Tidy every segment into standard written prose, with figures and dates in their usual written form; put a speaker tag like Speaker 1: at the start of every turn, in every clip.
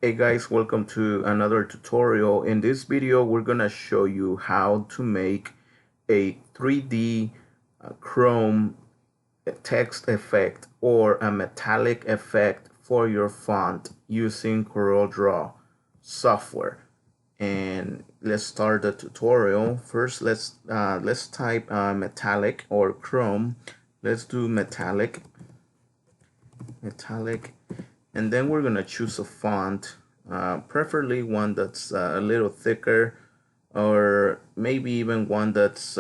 Speaker 1: Hey guys, welcome to another tutorial. In this video, we're gonna show you how to make a 3D chrome text effect or a metallic effect for your font using CorelDRAW software. And let's start the tutorial. First, let's type metallic or chrome. Let's do metallic, and then we're gonna choose a font, preferably one that's a little thicker, or maybe even one that's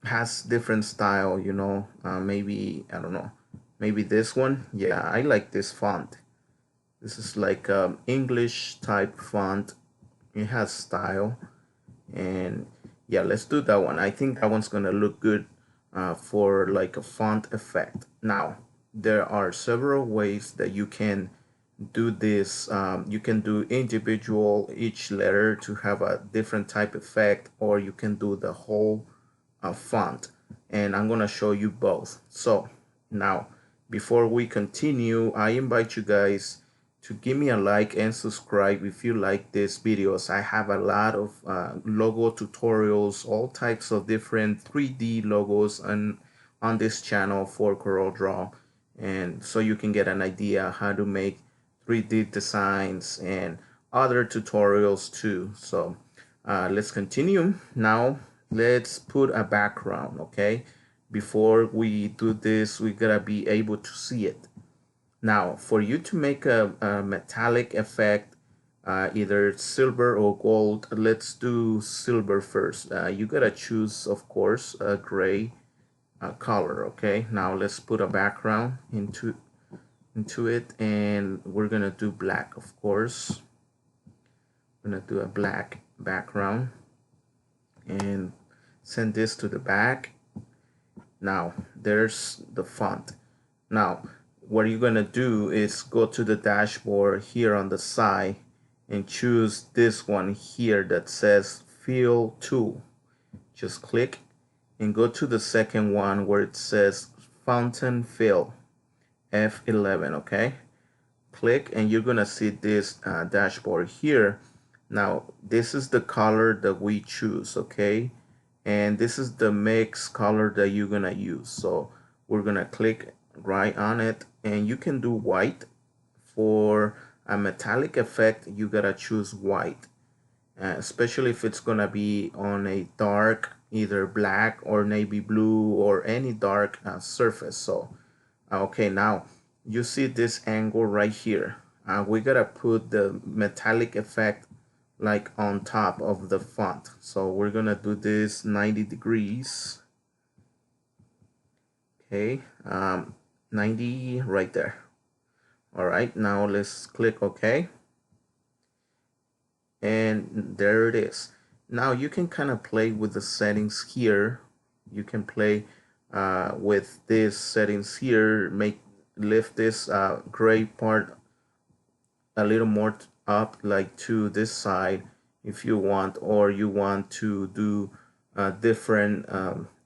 Speaker 1: has different style. Maybe I don't know, maybe this one. Yeah, I like this font. This is like English type font. It has style, and yeah, let's do that one. I think that one's gonna look good for like a font effect. Now, there are several ways that you can do this. You can do individual each letter to have a different type effect, or you can do the whole font, and I'm gonna show you both. So now, before we continue, I invite you guys to give me a like and subscribe if you like these videos. I have a lot of logo tutorials, all types of different 3D logos on this channel for CorelDRAW, and so you can get an idea how to make 3D designs and other tutorials too. So let's continue. Now let's put a background, okay? Before we do this, we gotta be able to see it. Now, for you to make a metallic effect, either silver or gold, let's do silver first. You gotta choose, of course, a gray color, okay? Now let's put a background into it, and we're gonna do black, of course. I'm gonna do a black background and send this to the back. Now there's the font. Now what you're gonna do is go to the dashboard here on the side and choose this one here that says fill tool. Just click and go to the second one where it says fountain fill, F11. Okay, click and you're gonna see this dashboard here. Now this is the color that we choose, okay, and this is the mix color that you're gonna use. So we're gonna click right on it, and you can do white. For a metallic effect, you gotta choose white, especially if it's gonna be on a dark, either black or navy blue or any dark surface. So okay, now you see this angle right here. We gotta put the metallic effect like on top of the font. So we're gonna do this 90 degrees. Okay, 90 right there. All right, now let's click OK. And there it is. Now you can kind of play with the settings here. You can play with these settings here, lift this gray part a little more up, like to this side if you want, or you want to do different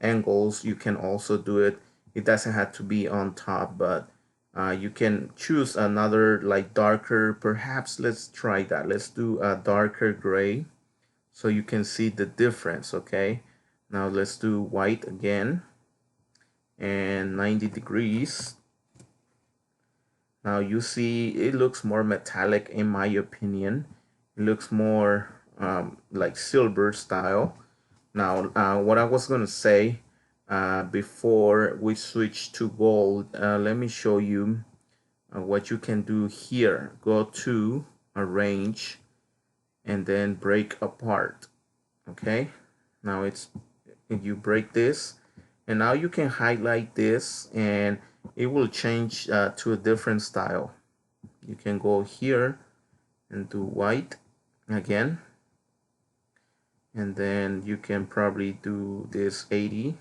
Speaker 1: angles. You can also do it. It doesn't have to be on top, but you can choose another like darker. Perhaps let's try that. Let's do a darker gray so you can see the difference. Okay, now let's do white again and 90 degrees. Now you see it looks more metallic in my opinion. It looks more like silver style. Now what I was gonna say before we switch to gold, let me show you what you can do here. Go to arrange and then break apart. Okay, now you break this, and now you can highlight this and it will change to a different style. You can go here and do white again, and then you can probably do this 80,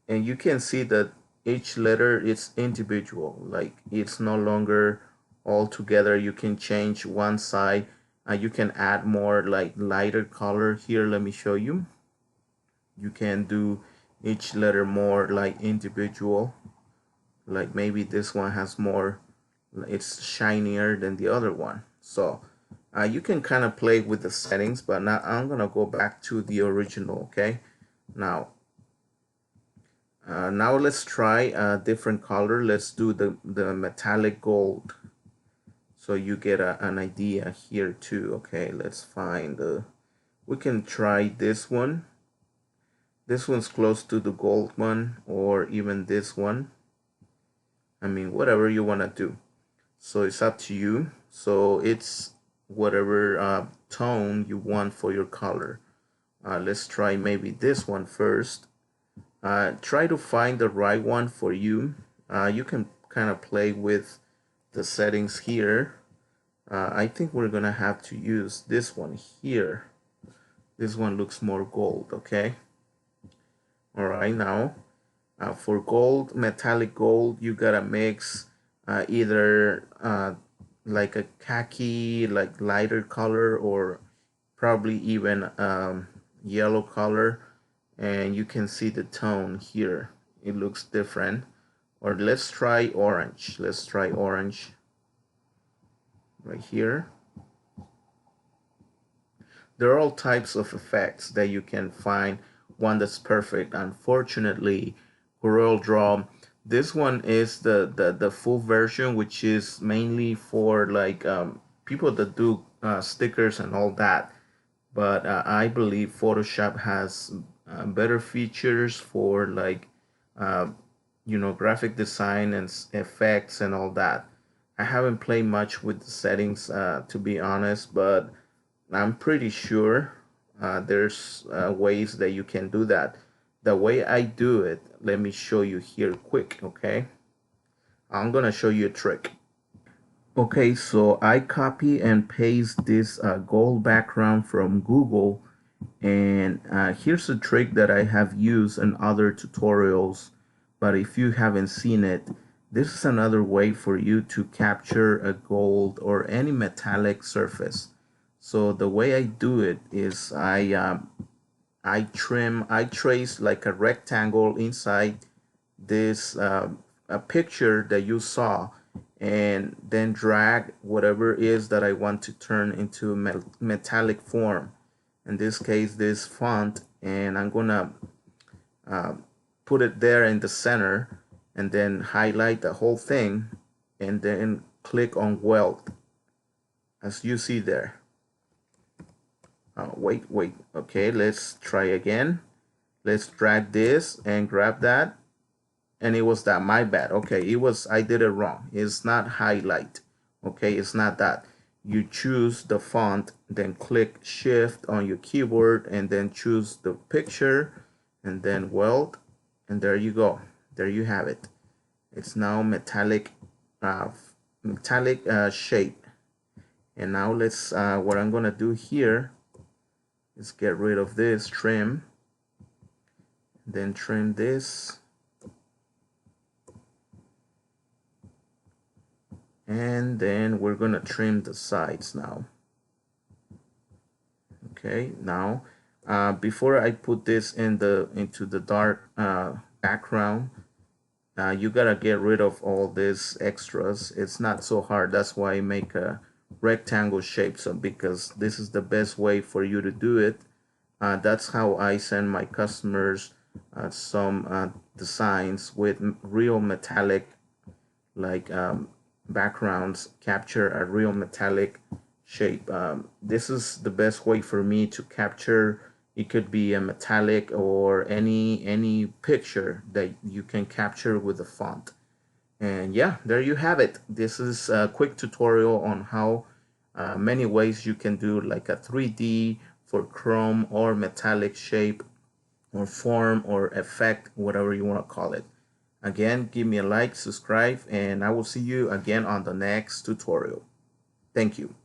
Speaker 1: and you can see that each letter is individual, like it's no longer all together. You can change one side. You can add more like lighter color here. Let me show you. You can do each letter more like individual, like maybe this one has more it's shinier than the other one. So you can kind of play with the settings, but now I'm gonna go back to the original. Okay, now now let's try a different color. Let's do the metallic gold, so you get an idea here too. Okay, let's find the, we can try this one. This one's close to the gold one, or even this one. I mean, whatever you want to do. So it's up to you. So it's whatever tone you want for your color. Let's try maybe this one first. Try to find the right one for you. You can kind of play with the settings here. I think we're gonna have to use this one here. This one looks more gold. Okay. All right, now for gold, metallic gold, you gotta mix either like a khaki, like lighter color, or probably even yellow color, and you can see the tone here. It looks different. Or let's try orange. Let's try orange right here. There are all types of effects that you can find one that's perfect. Unfortunately, CorelDRAW, this one is the full version, which is mainly for like people that do stickers and all that. But I believe Photoshop has better features for like you know, graphic design and effects and all that. I haven't played much with the settings to be honest, but I'm pretty sure there's ways that you can do that. The way I do it, let me show you here quick, okay? I'm gonna show you a trick. Okay, so I copy and paste this gold background from Google, and here's a trick that I have used in other tutorials, but if you haven't seen it, this is another way for you to capture a gold or any metallic surface. So the way I do it is I trace like a rectangle inside this a picture that you saw, and then drag whatever it is that I want to turn into metallic form. In this case, this font, and I'm gonna uh, put it there in the center, and then highlight the whole thing, and then click on weld, as you see there. Wait, okay, let's try again. Let's drag this and grab that, and it was that, my bad. Okay, it was, I did it wrong. It's not highlight. Okay, it's not that. You choose the font, then click shift on your keyboard, and then choose the picture, and then weld, and there you go. There you have it. It's now metallic shape. And now let's what I'm gonna do here is get rid of this, trim, then trim this, and then we're gonna trim the sides now. Okay, now before I put this into the dark background, you gotta get rid of all these extras. It's not so hard. That's why I make a rectangle shape, so because this is the best way for you to do it. That's how I send my customers some designs with real metallic, like backgrounds, capture a real metallic shape. This is the best way for me to capture. It could be a metallic or any picture that you can capture with the font. And yeah, there you have it. This is a quick tutorial on how many ways you can do like a 3D for chrome or metallic shape or form or effect, whatever you want to call it. Again, give me a like, subscribe, and I will see you again on the next tutorial. Thank you.